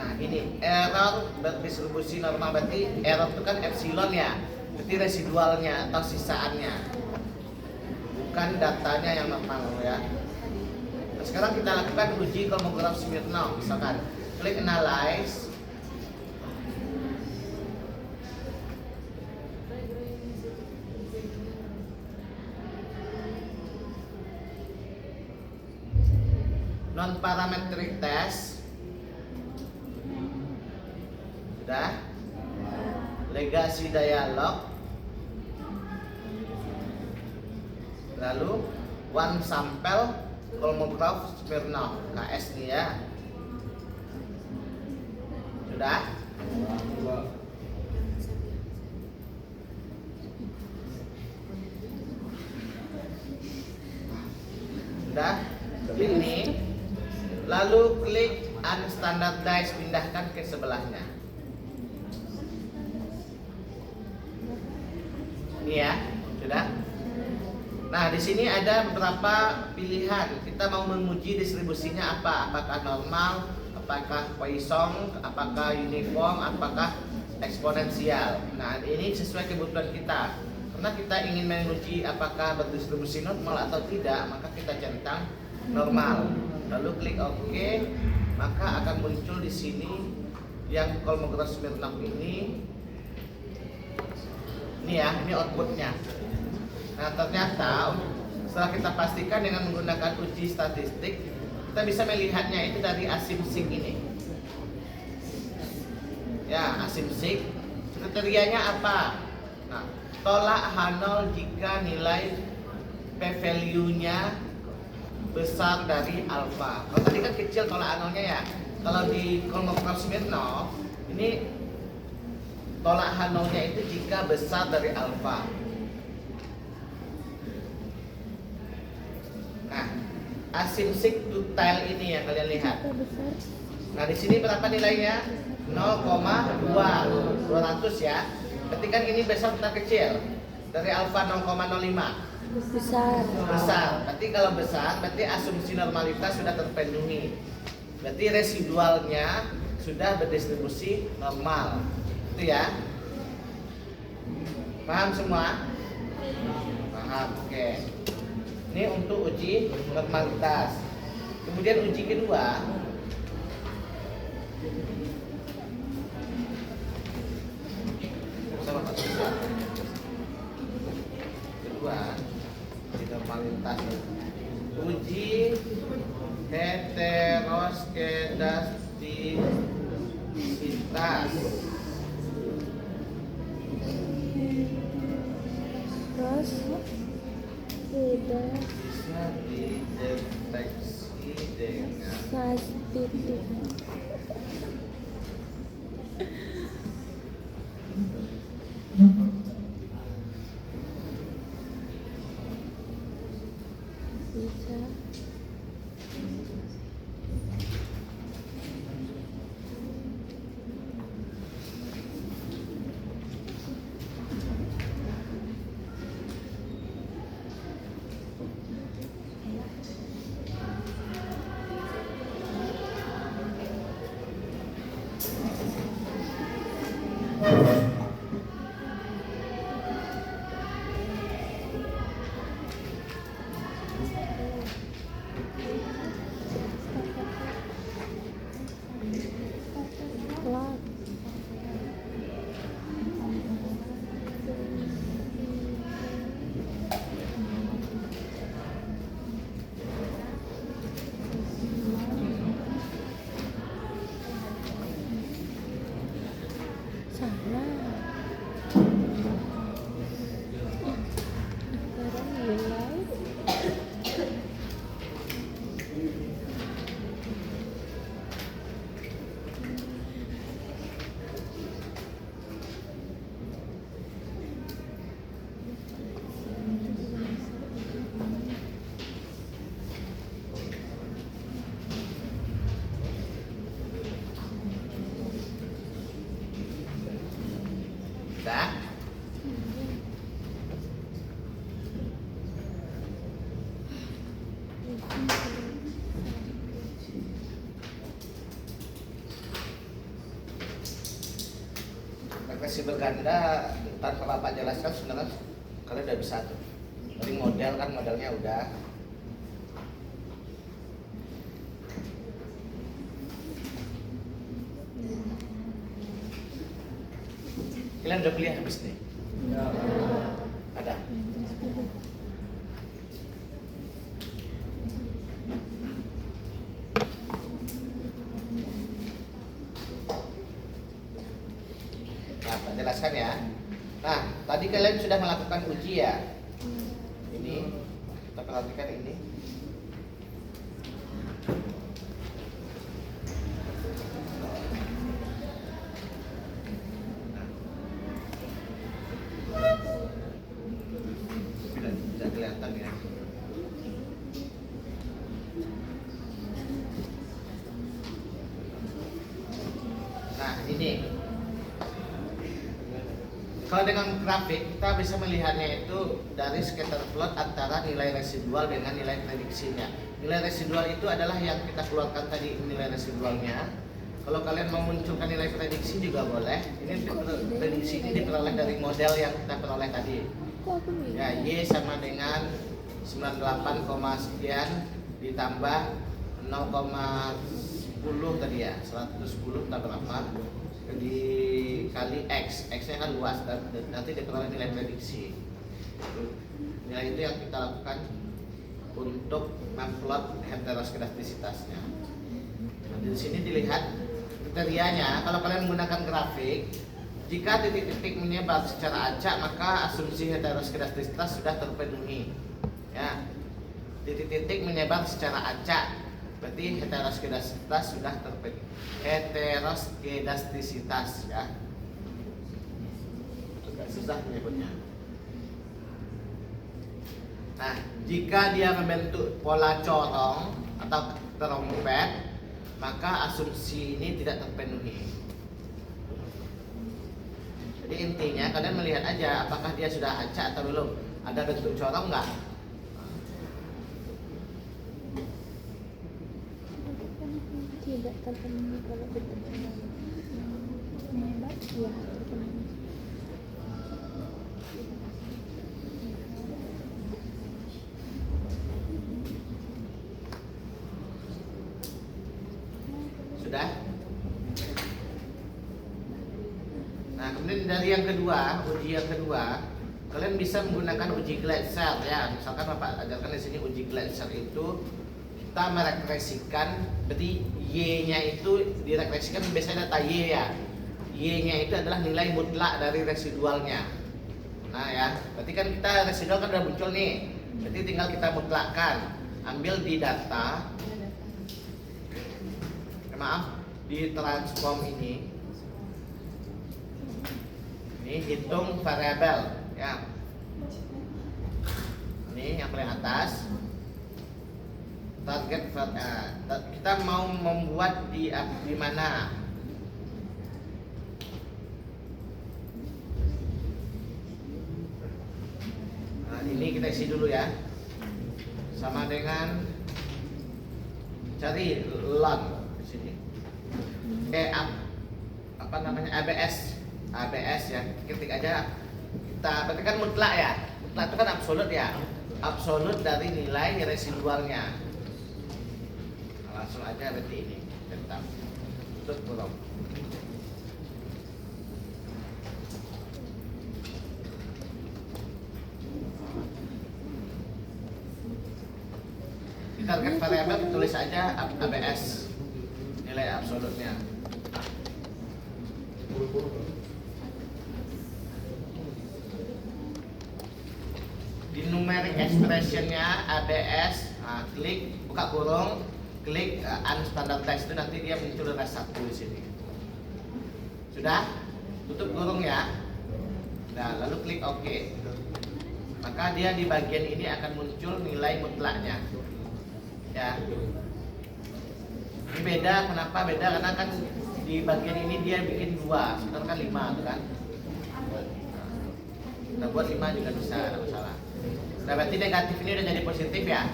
Nah ini error berdistribusi normal, berarti error itu kan epsilon ya, berarti residualnya atau sisaannya, bukan datanya yang normal ya. Nah, sekarang kita lakukan uji Kolmogorov Smirnov. Misalkan klik analyze, non parametric test sudah, legasi dialog, lalu one sample Kolmogorov Smirnov KS nih ya, sudah. Sudah ini, lalu klik unstandardized, pindahkan ke sebelahnya. Ini ya, sudah. Nah, di sini ada beberapa pilihan. Kita mau menguji distribusinya apa? Apakah normal, apakah Poisson, apakah uniform, apakah eksponensial. Nah, ini sesuai kebutuhan kita. Karena kita ingin menguji apakah berdistribusi normal atau tidak, maka kita centang normal. Lalu klik OK, maka akan muncul di sini yang Kolmogorov Smirnov ini. Ini ya, ini outputnya. Nah ternyata setelah kita pastikan dengan menggunakan uji statistik, kita bisa melihatnya itu dari asimsik ini. Ya, asimsik. Kriterianya apa? Nah, tolak H0 jika nilai p-value-nya besar dari alfa. Kalau tadi kan kecil tolak H0-nya ya. Kalau di Kolmogorov Smirnov ini tolak H0-nya itu jika besar dari alfa. Nah, asimsik tutile ini yang kalian lihat. Nah, di sini berapa nilainya? 0,200 ya. Berarti kan ini besar atau kecil? Dari alfa 0,05. Besar. Berarti kalau besar, berarti asumsi normalitas sudah terpenuhi. Berarti residualnya sudah berdistribusi normal. Itu ya. Paham semua? Paham. Oke. Ini untuk uji normalitas. Kemudian uji kedua, uji normalitas. Uji heteroskedastisitas. Bisa dideteksi dengan regresi berganda tanpa Bapak jelaskan sebenarnya kalian udah bisa tuh. Dari model kan modelnya udah. Kalian udah kuliah habis nih? Ada? Nah, Pak jelaskan ya. Nah, tadi kalian sudah melakukan uji ya. Ini, kita perhatikan ini. Tidak kelihatan ya. Nah, ini. Kalau dengan grafik kita bisa melihatnya itu dari scatter plot antara nilai residual dengan nilai prediksinya. Nilai residual itu adalah yang kita keluarkan tadi nilai residualnya. Kalau kalian mau munculkan nilai prediksi juga boleh. Ini prediksi ini diperoleh dari model yang kita peroleh tadi. Ya, Y sama dengan 98, sekian ditambah 0,10 tadi ya, 110 tambah berapa? Dikali X, X nya kan luas dan nanti diperoleh nilai prediksi. Nilai itu yang kita lakukan untuk memplot heteroskedastisitasnya. Nah, di sini dilihat kriterianya. Kalau kalian menggunakan grafik, jika titik-titik menyebar secara acak maka asumsi heteroskedastisitas sudah terpenuhi. Ya, titik-titik menyebar secara acak berarti heteroskedastisitas sudah terpenuhi. Heteroskedastisitas ya. Agak susah menyebutnya. Nah, jika dia membentuk pola corong atau trompet, maka asumsi ini tidak terpenuhi. Jadi intinya kalian melihat aja apakah dia sudah acak atau belum. Ada bentuk corong nggak? Tidak terpenuhi kalau bentuk menyebar ya terpenuhi. Sudah? Nah, kemudian dari yang kedua, uji yang kedua, kalian bisa menggunakan uji Gleitzer ya. Misalkan Bapak ajarkan di sini uji Gleitzer itu kita meregresikan, berarti Y-nya itu diregresikan biasanya data Y ya. Y-nya itu adalah nilai mutlak dari residualnya. Nah ya, berarti kan kita residual kan udah muncul nih. Berarti tinggal kita mutlakkan. Ambil di data, maaf, di transform ini hitung variabel ya. Ini yang paling atas. Target kita mau membuat di mana? Nah, ini kita isi dulu ya. Sama dengan cari lot di sini. Apa namanya? ABS ya. Ketik aja. Kita berarti kan mutlak ya. Mutlak itu kan absolut ya. Absolut dari nilai residualnya. Langsung aja berarti ini tentang tutup kurung. Di target variabel tulis aja ABS, nilai absolutnya. Di numeric expressionnya ABS, klik buka kurung, klik unstandardized itu nanti dia muncul res 1 di sini. Sudah? Tutup kurung ya. Nah, lalu klik OK. Maka dia di bagian ini akan muncul nilai mutlaknya. Ya. Ini beda, kenapa beda? Karena kan di bagian ini dia bikin 2, sekarang kan 5 tuh kan. Kita buat 5 juga bisa, tidak masalah. Nah, berarti negatif ini udah jadi positif ya.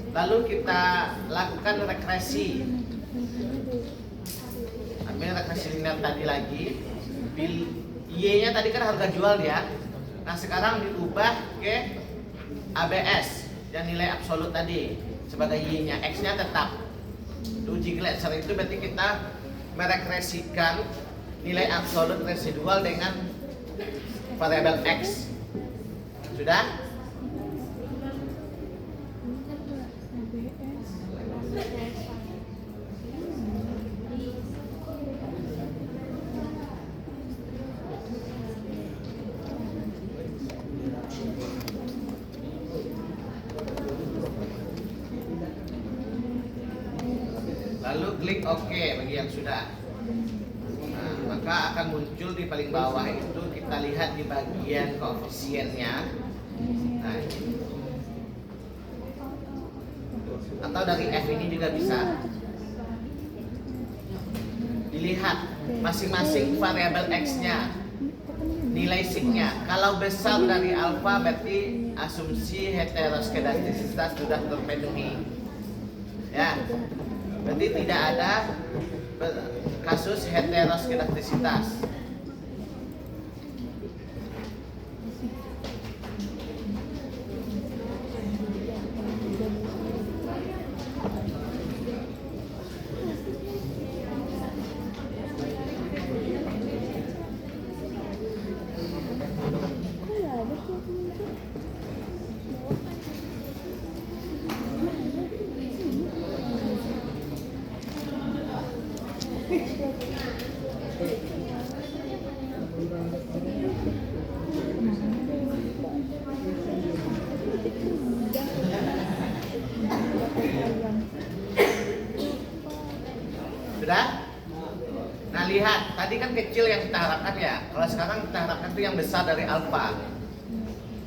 Lalu kita lakukan regresi. Ambil regresi linear tadi lagi, Y-nya tadi kan harga jual dia. Nah sekarang diubah ke ABS yang nilai absolut tadi sebagai Y-nya, X-nya tetap. Uji Gletser itu berarti kita meregresikan nilai absolut residual dengan variabel X. Sudah? Lalu klik OK bagi yang sudah. Nah, maka akan muncul di paling bawah itu, kita lihat di bagian koefisiennya. Nah, ini. Atau dari F ini juga bisa dilihat masing-masing variabel X-nya, nilai sigma. Kalau besar dari alfa berarti asumsi heteroskedastisitas sudah terpenuhi. Ya. Berarti tidak ada kasus heteroskedastisitas. Sudah? Nah lihat, tadi kan kecil yang kita harapkan ya. Kalau sekarang kita harapkan itu yang besar dari alfa.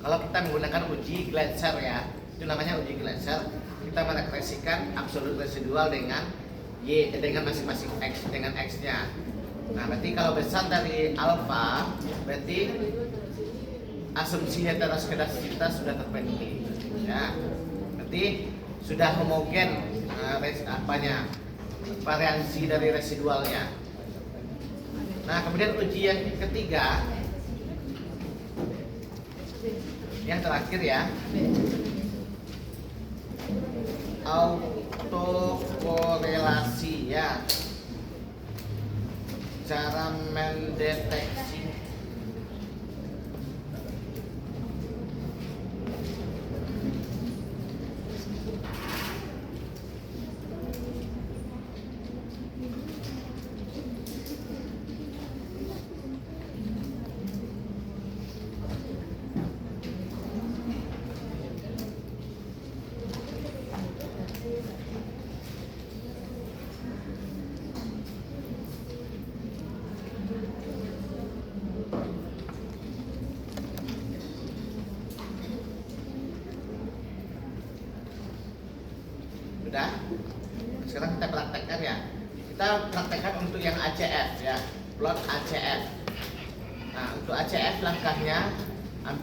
Kalau kita menggunakan uji Gletser ya, itu namanya uji Gletser. Kita meregresikan absolut residual dengan Y, dengan masing-masing X, dengan X-nya. Nah berarti kalau besar dari alfa, berarti asumsi heteroskedastisitas sudah terpenuhi. Ya, berarti sudah homogen variansi dari residualnya. Nah kemudian uji yang ketiga, yang terakhir ya, autokorelasi ya, cara mendeteksi. Sudah? Sekarang kita praktekkan ya. Kita praktekkan untuk yang ACF ya, plot ACF. Nah untuk ACF langkahnya,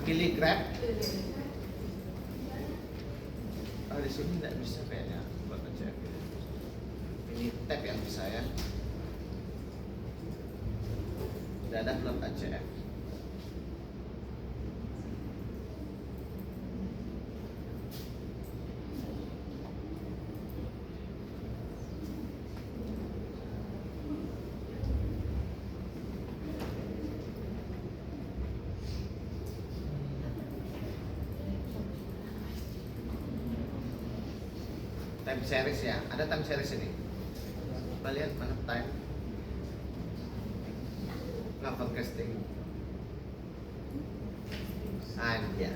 pilih graph. Oh di sini tidak bisa kayaknya plot ACF. Ini tab yang bisa ya. Tidak ada plot ACF. Time series ya, ada time series ini. Coba lihat mana time. Nggak forecasting. Ya.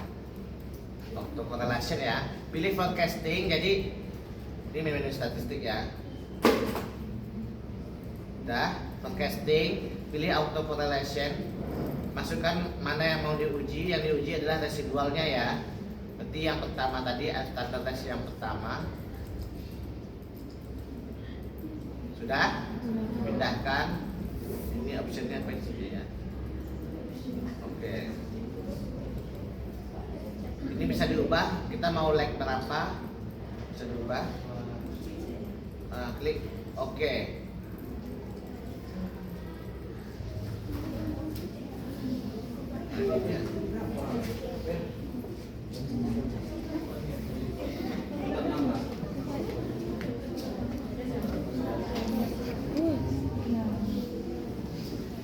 Autocorrelation ya. Pilih forecasting. Jadi ini menu statistik ya. Udah, forecasting. Pilih autocorrelation. Masukkan mana yang mau diuji. Yang diuji adalah residualnya ya. Berarti yang pertama tadi, standar yang pertama. Sudah? Pindahkan. Ini optionnya apa sih ya? Oke. Ini bisa diubah. Kita mau lag berapa? Bisa diubah. Klik OK.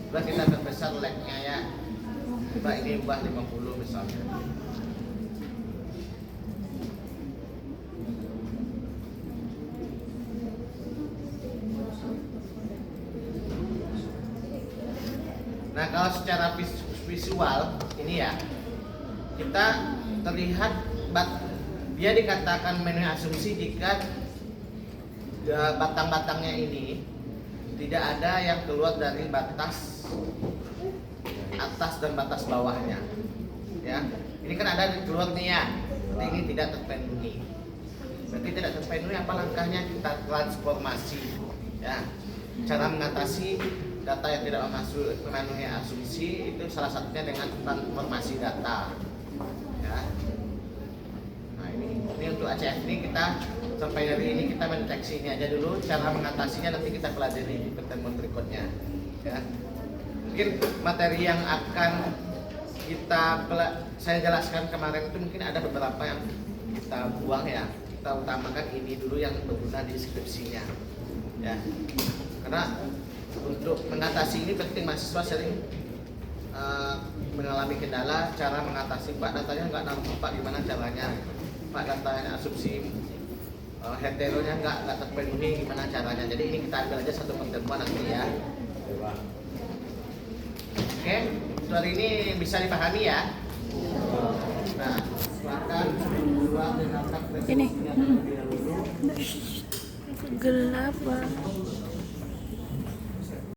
Coba kita perbesar leg-nya ya. Coba ini ubah 50 misalnya. Nah, kalau secara visual ini ya, kita terlihat dia dikatakan menu asumsi jika batang-batangnya ini tidak ada yang keluar dari batas atas dan batas bawahnya. Ya, ini kan ada keluar nih ya, tapi ini tidak terpenuhi. Berarti tidak terpenuhi, apa langkahnya? Kita transformasi. Ya, cara mengatasi data yang tidak memenuhi asumsi itu salah satunya dengan transformasi data. Ya. Nah ini untuk ACF ini kita sampai hari ini kita mendeteksi ini aja dulu. Cara mengatasinya nanti kita pelajari di pertemuan berikutnya. Ya. Mungkin materi yang akan saya jelaskan kemarin itu mungkin ada beberapa yang kita buang ya. Kita utamakan ini dulu yang berguna di skripsinya. Ya. Karena untuk mengatasi ini penting, mahasiswa sering mengalami kendala cara mengatasi, Pak datanya nggak nampak, Pak gimana caranya, Pak datanya asumsi heteronya nggak terpenuhi, gimana caranya. Jadi ini kita ambil aja satu pertemuan nanti ya. Oke, untuk hari ini bisa dipahami ya. Nah, silakan keluar dengan ini gelap, Pak.